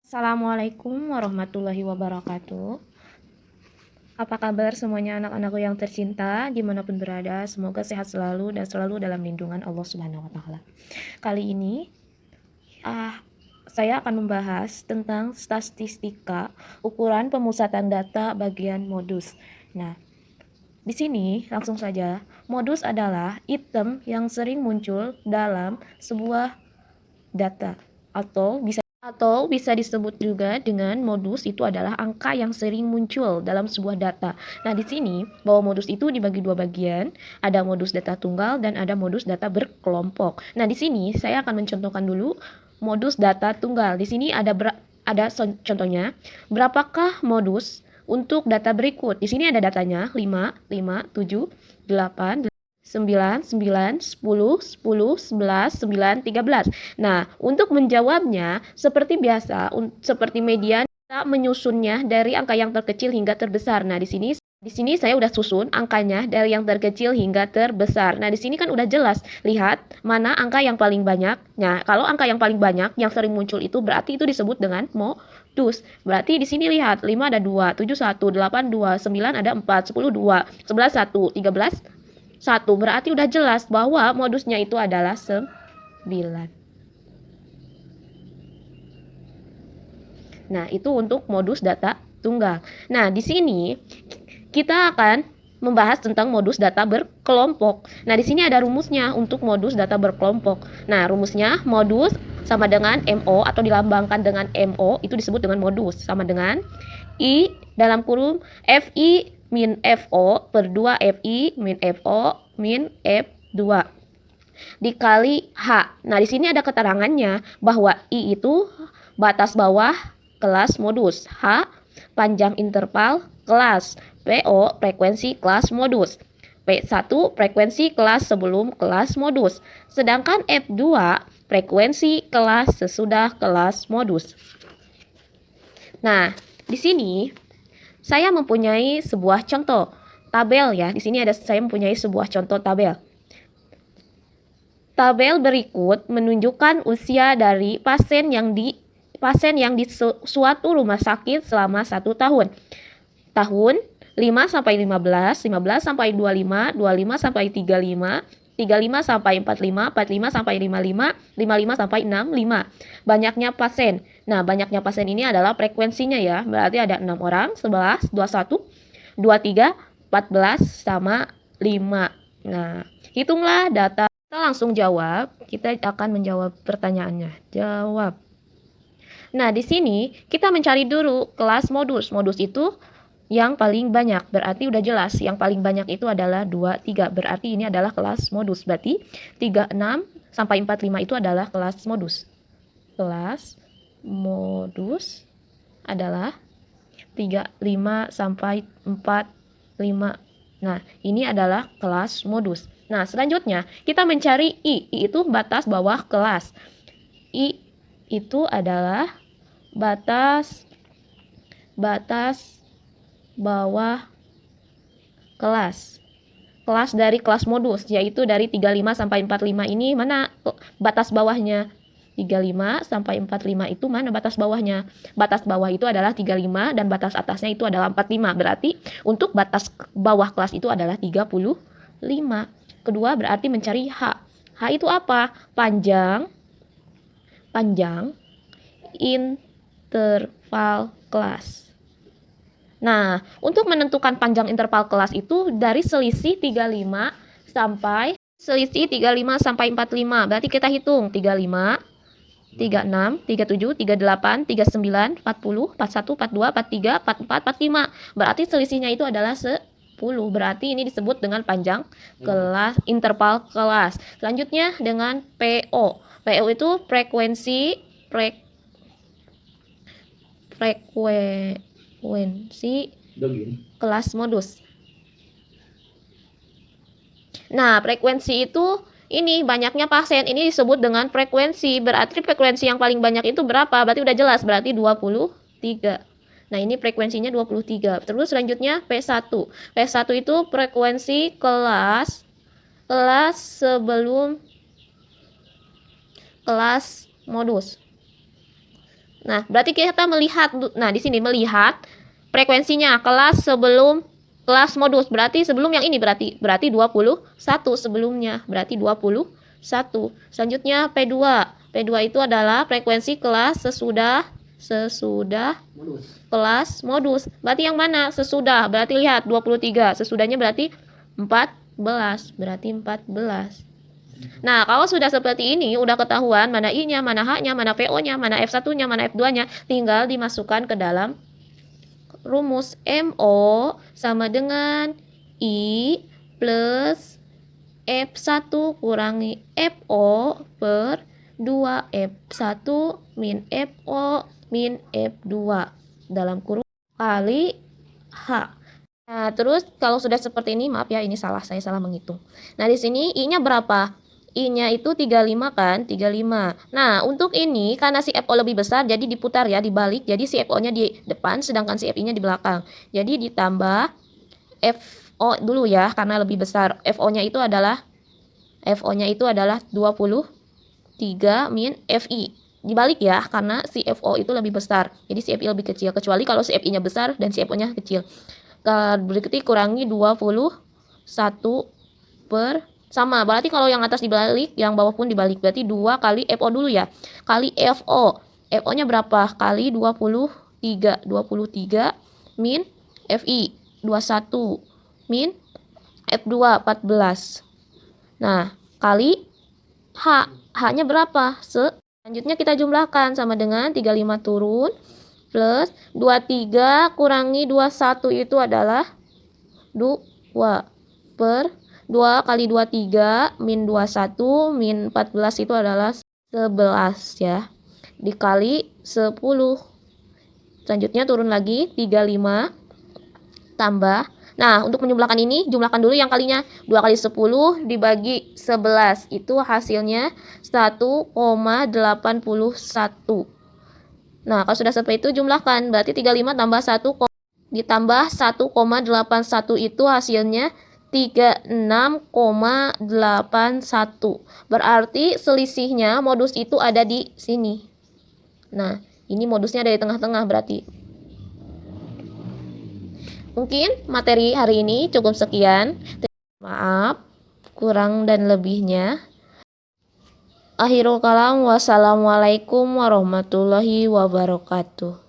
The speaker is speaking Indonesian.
Assalamualaikum warahmatullahi wabarakatuh. Apa kabar semuanya anak-anakku yang tercinta, dimanapun berada, semoga sehat selalu dan selalu dalam lindungan Allah Subhanahu wa Ta'ala. Kali ini, saya akan membahas tentang statistika ukuran pemusatan data bagian modus. Nah, di sini langsung saja, modus adalah item yang sering muncul dalam sebuah data atau bisa disebut juga dengan modus itu adalah angka yang sering muncul dalam sebuah data. Nah, di sini bahwa modus itu dibagi dua bagian, ada modus data tunggal dan ada modus data berkelompok. Nah, di sini saya akan mencontohkan dulu modus data tunggal. Di sini contohnya, berapakah modus untuk data berikut. Di sini ada datanya 5, 5, 7, 8, 9, 9, 10, 10, 11, 9, 13. Nah, untuk menjawabnya, seperti biasa, seperti median, kita menyusunnya dari angka yang terkecil hingga terbesar. Nah, di sini saya udah susun angkanya dari yang terkecil hingga terbesar. Nah, di sini kan udah jelas. Lihat mana angka yang paling banyak. Nah, kalau angka yang paling banyak yang sering muncul itu berarti itu disebut dengan modus. Berarti di sini lihat 5 ada 2, 7 1, 8 2, 9 ada 4, 10 2, 11 1, 13 1. Berarti udah jelas bahwa modusnya itu adalah 9. Nah, itu untuk modus data tunggal. Nah, di sini kita akan membahas tentang modus data berkelompok. Nah, di sini ada rumusnya untuk modus data berkelompok. Nah, rumusnya modus sama dengan MO atau dilambangkan dengan MO itu disebut dengan modus sama dengan I dalam kurung FI min FO per 2 FI min FO min F2 dikali H. Nah, di sini ada keterangannya bahwa I itu batas bawah kelas modus, H panjang interval kelas, PO frekuensi kelas modus, P1 frekuensi kelas sebelum kelas modus, sedangkan F2 frekuensi kelas sesudah kelas modus. Nah, di sini saya mempunyai sebuah contoh tabel ya. Di sini saya mempunyai sebuah contoh tabel. Tabel berikut menunjukkan usia dari pasien yang di suatu rumah sakit selama 1 tahun. Tahun 5 sampai 15, 15 sampai 25, 25 sampai 35, 35 sampai 45, 45 sampai 55, 55 sampai 65. Banyaknya pasien. Nah, banyaknya pasien ini adalah frekuensinya ya. Berarti ada 6 orang, 11, 21, 23, 14 sama 5. Nah, hitunglah data. Kita langsung jawab. Kita akan menjawab pertanyaannya. Jawab. Nah, di sini kita mencari dulu kelas modus. Modus itu yang paling banyak. Berarti udah jelas. Yang paling banyak itu adalah 2, 3. Berarti ini adalah kelas modus. Berarti 3, 6 sampai 45 itu adalah kelas modus. Kelas modus adalah 3, 5 sampai 4, 5. Nah, ini adalah kelas modus. Nah, selanjutnya kita mencari I. I itu batas bawah kelas. I itu adalah batas bawah kelas. Kelas dari kelas modus, yaitu dari 35 sampai 45 ini mana batas bawahnya? 35 sampai 45 itu mana batas bawahnya? Batas bawah itu adalah 35 dan batas atasnya itu adalah 45. Berarti untuk batas bawah kelas itu adalah 35. Kedua berarti mencari H. H itu apa? Panjang interval kelas. Nah, untuk menentukan panjang interval kelas itu dari selisih 35 sampai 45. Berarti kita hitung 35, 36, 37, 38, 39, 40, 41, 42, 43, 44, 45. Berarti selisihnya itu adalah 10. Berarti ini disebut dengan panjang kelas, interval kelas. Selanjutnya dengan PO. PO itu frekuensi kelas modus. Nah, frekuensi itu ini banyaknya pasien ini disebut dengan frekuensi. Berarti frekuensi yang paling banyak itu berapa? Berarti udah jelas, berarti 23. Nah, ini frekuensinya 23. Terus selanjutnya P1. P1 itu frekuensi kelas sebelum kelas modus. Nah, berarti kita melihat, nah di sini melihat frekuensinya kelas sebelum kelas modus. Berarti sebelum yang ini berarti 21 sebelumnya. Berarti 21. Selanjutnya P2. P2 itu adalah frekuensi kelas sesudah kelas modus. Berarti yang mana? Sesudah. Berarti lihat 23. Sesudahnya berarti 14. Berarti 14. Nah, kalau sudah seperti ini, udah ketahuan mana I-nya, mana H-nya, mana VO-nya, mana F1-nya, mana F2-nya, tinggal dimasukkan ke dalam rumus. MO sama dengan I plus F1 kurangi FO per 2 F1 min FO min F2 dalam kurung kali H. Nah, terus kalau sudah seperti ini, maaf ya, ini salah, saya salah menghitung. Nah, di sini I-nya berapa? I-nya itu 35 kan? 35. Nah, untuk ini karena si FO lebih besar jadi diputar ya, dibalik. Jadi si FO-nya di depan sedangkan si FI-nya di belakang. Jadi ditambah FO dulu ya karena lebih besar. FO-nya itu adalah 23 min FI. Dibalik ya karena si FO itu lebih besar. Jadi si FI lebih kecil kecuali kalau si FI-nya besar dan si FO-nya kecil. Berarti kurangi 21 per sama, berarti kalau yang atas dibalik, yang bawah pun dibalik. Berarti 2 kali FO dulu ya. Kali FO. FO-nya berapa? Kali 23. 23 min FI 21 min F2 14. Nah, kali H. H-nya berapa? Selanjutnya kita jumlahkan sama dengan 35 turun plus 23 kurangi 21 itu adalah 2 per 2 kali 23 min 21 min 14 itu adalah 11 ya. Dikali 10. Selanjutnya turun lagi 35 tambah. Nah, untuk menjumlahkan ini, jumlahkan dulu yang kalinya. 2 kali 10 dibagi 11. Itu hasilnya 1,81. Nah, kalau sudah seperti itu jumlahkan. Berarti 35 tambah 1 ditambah 1,81 itu hasilnya 36,81. Berarti selisihnya modus itu ada di sini. Nah, ini modusnya ada di tengah-tengah berarti. Mungkin materi hari ini cukup sekian. Maaf kurang dan lebihnya. Akhirul kalam, wassalamualaikum warahmatullahi wabarakatuh.